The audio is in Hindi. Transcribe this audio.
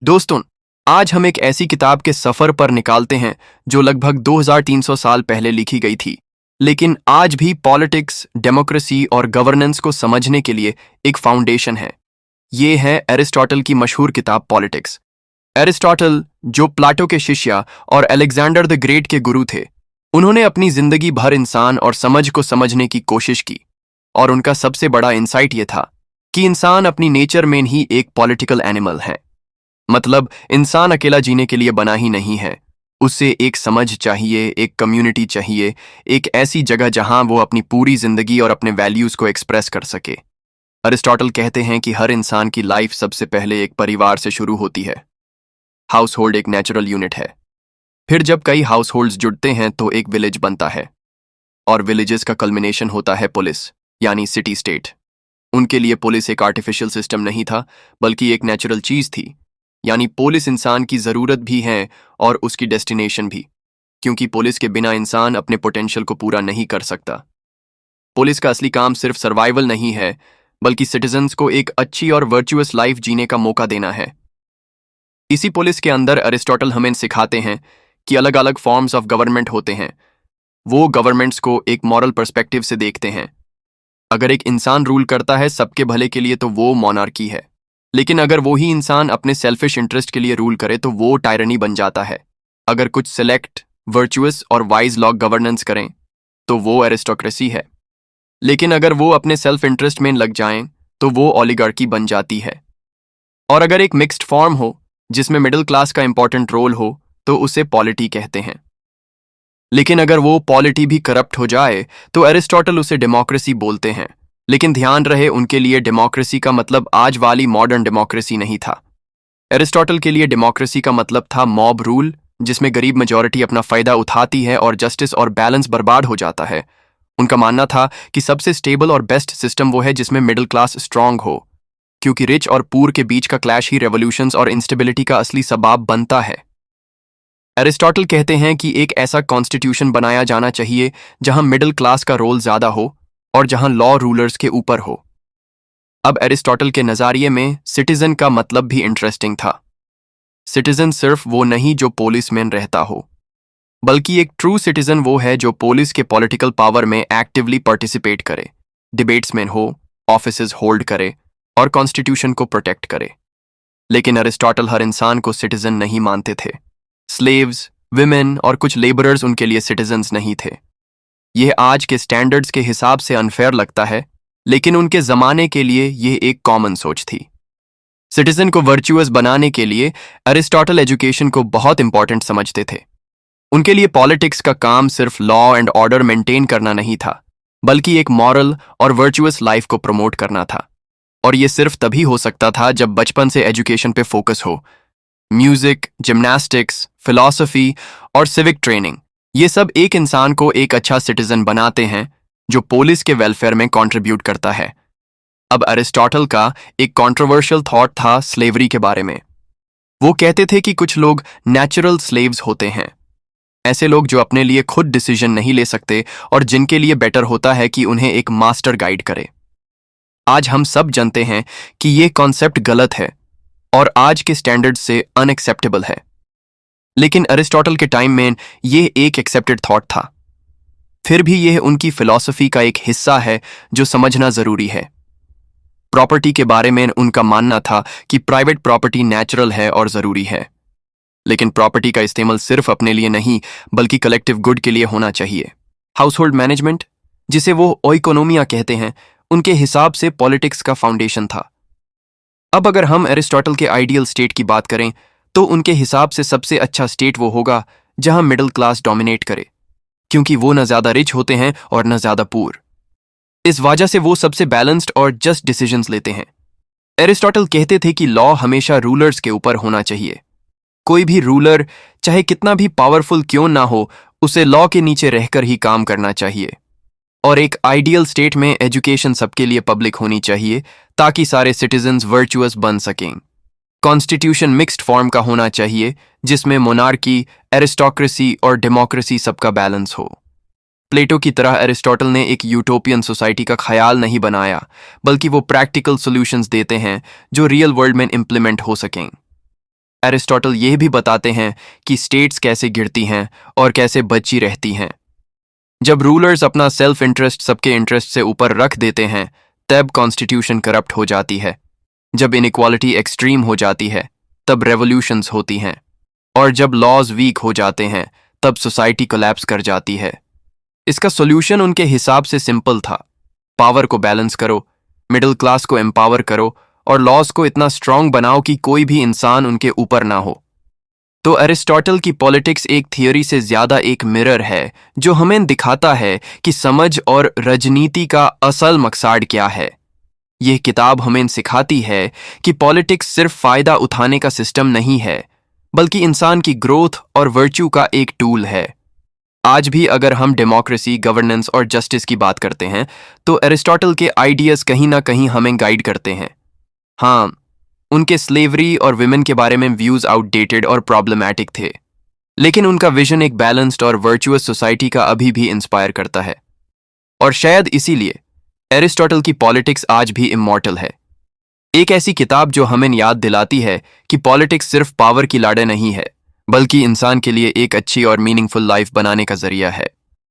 दोस्तों, आज हम एक ऐसी किताब के सफर पर निकालते हैं जो लगभग 2300 साल पहले लिखी गई थी, लेकिन आज भी पॉलिटिक्स, डेमोक्रेसी और गवर्नेंस को समझने के लिए एक फाउंडेशन है। ये है एरिस्टोटल की मशहूर किताब पॉलिटिक्स। एरिस्टोटल, जो प्लाटो के शिष्य और अलेक्जेंडर द ग्रेट के गुरु थे, उन्होंने अपनी जिंदगी भर इंसान और समझ को समझने की कोशिश की, और उनका सबसे बड़ा इंसाइट ये था कि इंसान अपनी नेचर में ही एक पॉलिटिकल एनिमल है। मतलब इंसान अकेला जीने के लिए बना ही नहीं है। उसे एक समझ चाहिए, एक कम्युनिटी चाहिए, एक ऐसी जगह जहां वो अपनी पूरी जिंदगी और अपने वैल्यूज को एक्सप्रेस कर सके। अरिस्टोटल कहते हैं कि हर इंसान की लाइफ सबसे पहले एक परिवार से शुरू होती है। हाउस होल्ड एक नेचुरल यूनिट है। फिर जब कई हाउस होल्ड्स जुड़ते हैं तो एक विलेज बनता है, और विलेजेस का कल्मिनेशन होता है पुलिस, यानी सिटी स्टेट। उनके लिए पुलिस एक आर्टिफिशियल सिस्टम नहीं था, बल्कि एक नेचुरल चीज थी। यानी पुलिस इंसान की जरूरत भी है और उसकी डेस्टिनेशन भी, क्योंकि पुलिस के बिना इंसान अपने पोटेंशियल को पूरा नहीं कर सकता। पुलिस का असली काम सिर्फ सर्वाइवल नहीं है, बल्कि सिटीजन्स को एक अच्छी और वर्चुअस लाइफ जीने का मौका देना है। इसी पुलिस के अंदर अरिस्टोटल हमें सिखाते हैं कि अलग अलग फॉर्म्स ऑफ गवर्नमेंट होते हैं। वो गवर्नमेंट्स को एक मॉरल पर्सपेक्टिव से देखते हैं। अगर एक इंसान रूल करता है सबके भले के लिए तो वो मोनार्की है, लेकिन अगर वो ही इंसान अपने सेल्फिश इंटरेस्ट के लिए रूल करे तो वो टायरनी बन जाता है। अगर कुछ सिलेक्ट, वर्चुअस और वाइज लॉ गवर्नेंस करें तो वो एरिस्टोक्रेसी है, लेकिन अगर वो अपने सेल्फ इंटरेस्ट में लग जाएं तो वो ओलिगार्की बन जाती है। और अगर एक मिक्स्ड फॉर्म हो जिसमें मिडिल क्लास का इंपॉर्टेंट रोल हो तो उसे पॉलिटी कहते हैं। लेकिन अगर वो पॉलिटी भी करप्ट हो जाए तो एरिस्टोटल उसे डेमोक्रेसी बोलते हैं। लेकिन ध्यान रहे, उनके लिए डेमोक्रेसी का मतलब आज वाली मॉडर्न डेमोक्रेसी नहीं था। एरिस्टोटल के लिए डेमोक्रेसी का मतलब था मॉब रूल, जिसमें गरीब मेजॉरिटी अपना फायदा उठाती है और जस्टिस और बैलेंस बर्बाद हो जाता है। उनका मानना था कि सबसे स्टेबल और बेस्ट सिस्टम वो है जिसमें मिडिल क्लास स्ट्रांग हो, क्योंकि रिच और पुअर के बीच का क्लैश ही रेवोल्यूशंस और इंस्टेबिलिटी का असली सबब बनता है। एरिस्टोटल कहते हैं कि एक ऐसा कॉन्स्टिट्यूशन बनाया जाना चाहिए जहां मिडिल क्लास का रोल ज्यादा हो और जहां लॉ रूलर्स के ऊपर हो। अब एरिस्टोटल के नजरिए में सिटीजन का मतलब भी इंटरेस्टिंग था। सिटीजन सिर्फ वो नहीं जो पुलिस में रहता हो, बल्कि एक ट्रू सिटीजन वो है जो पुलिस के पॉलिटिकल पावर में एक्टिवली पार्टिसिपेट करे, डिबेट्स में हो, ऑफिसेज होल्ड करे और कॉन्स्टिट्यूशन को प्रोटेक्ट करे। लेकिन अरिस्टोटल हर इंसान को सिटीजन नहीं मानते थे। स्लेव्स, विमेन और कुछ लेबरर्स उनके लिए सिटीजन्स नहीं थे। यह आज के स्टैंडर्ड्स के हिसाब से अनफेयर लगता है, लेकिन उनके जमाने के लिए यह एक कॉमन सोच थी। सिटीजन को वर्चुअस बनाने के लिए अरिस्टोटल एजुकेशन को बहुत इंपॉर्टेंट समझते थे। उनके लिए पॉलिटिक्स का काम सिर्फ लॉ एंड ऑर्डर मेंटेन करना नहीं था, बल्कि एक मॉरल और वर्चुअस लाइफ को प्रमोट करना था। और यह सिर्फ तभी हो सकता था जब बचपन से एजुकेशन पे फोकस हो। म्यूजिक, जिम्नास्टिक्स, फिलॉसफी और सिविक ट्रेनिंग, ये सब एक इंसान को एक अच्छा सिटीजन बनाते हैं जो पुलिस के वेलफेयर में कंट्रीब्यूट करता है। अब अरिस्टोटल का एक कंट्रोवर्शियल थॉट था स्लेवरी के बारे में। वो कहते थे कि कुछ लोग नेचुरल स्लेव्स होते हैं, ऐसे लोग जो अपने लिए खुद डिसीजन नहीं ले सकते और जिनके लिए बेटर होता है कि उन्हें एक मास्टर गाइड करे। आज हम सब जानते हैं कि ये कॉन्सेप्ट गलत है और आज के स्टैंडर्ड से अनएक्सेप्टेबल है, लेकिन अरिस्टोटल के टाइम में ये एक एक्सेप्टेड थॉट था। फिर भी यह उनकी फिलॉसफी का एक हिस्सा है जो समझना जरूरी है। प्रॉपर्टी के बारे में उनका मानना था कि प्राइवेट प्रॉपर्टी नेचुरल है और जरूरी है, लेकिन प्रॉपर्टी का इस्तेमाल सिर्फ अपने लिए नहीं बल्कि कलेक्टिव गुड के लिए होना चाहिए। हाउस होल्ड मैनेजमेंट, जिसे वो ओइकोनोमिया कहते हैं, उनके हिसाब से पॉलिटिक्स का फाउंडेशन था। अब अगर हम एरिस्टोटल के आइडियल स्टेट की बात करें तो उनके हिसाब से सबसे अच्छा स्टेट वो होगा जहां मिडिल क्लास डोमिनेट करे, क्योंकि वो न ज्यादा रिच होते हैं और न ज्यादा पुअर। इस वजह से वो सबसे बैलेंस्ड और जस्ट डिसीजंस लेते हैं। एरिस्टोटल कहते थे कि लॉ हमेशा रूलर्स के ऊपर होना चाहिए। कोई भी रूलर चाहे कितना भी पावरफुल क्यों ना हो, उसे लॉ के नीचे रहकर ही काम करना चाहिए। और एक आइडियल स्टेट में एजुकेशन सबके लिए पब्लिक होनी चाहिए ताकि सारे सिटीजन्स वर्चुअस बन सकें। कॉन्स्टिट्यूशन मिक्स्ड फॉर्म का होना चाहिए जिसमें मोनार्की, एरिस्टोक्रेसी और डेमोक्रेसी सबका बैलेंस हो। प्लेटो की तरह एरिस्टोटल ने एक यूटोपियन सोसाइटी का ख्याल नहीं बनाया, बल्कि वो प्रैक्टिकल सॉल्यूशंस देते हैं जो रियल वर्ल्ड में इंप्लीमेंट हो सकें। एरिस्टोटल यह भी बताते हैं कि स्टेट्स कैसे गिरती हैं और कैसे बची रहती हैं। जब रूलर्स अपना सेल्फ इंटरेस्ट सबके इंटरेस्ट से ऊपर रख देते हैं, तब कॉन्स्टिट्यूशन करप्ट हो जाती है। जब इनइक्वालिटी एक्सट्रीम हो जाती है, तब रेवोल्यूशंस होती हैं। और जब लॉज वीक हो जाते हैं, तब सोसाइटी कोलैप्स कर जाती है। इसका सॉल्यूशन उनके हिसाब से सिंपल था। पावर को बैलेंस करो, मिडिल क्लास को एम्पावर करो और लॉज को इतना स्ट्रांग बनाओ कि कोई भी इंसान उनके ऊपर ना हो। तो अरिस्टोटल की पॉलिटिक्स एक थियोरी से ज्यादा एक मिरर है, जो हमें दिखाता है कि समझ और राजनीति का असल मकसद क्या है। यह किताब हमें सिखाती है कि पॉलिटिक्स सिर्फ फायदा उठाने का सिस्टम नहीं है, बल्कि इंसान की ग्रोथ और वर्च्यू का एक टूल है। आज भी अगर हम डेमोक्रेसी, गवर्नेंस और जस्टिस की बात करते हैं, तो अरिस्टोटल के आइडियाज कहीं ना कहीं हमें गाइड करते हैं। हाँ, उनके स्लेवरी और विमेन के बारे में व्यूज आउटडेटेड और प्रॉब्लमैटिक थे, लेकिन उनका विजन एक बैलेंस्ड और वर्चुअस सोसाइटी का अभी भी इंस्पायर करता है। और शायद इसीलिए एरिस्टोटल की पॉलिटिक्स आज भी इमॉर्टल है। एक ऐसी किताब जो हमें याद दिलाती है कि पॉलिटिक्स सिर्फ पावर की लड़ाई नहीं है, बल्कि इंसान के लिए एक अच्छी और मीनिंगफुल लाइफ बनाने का जरिया है।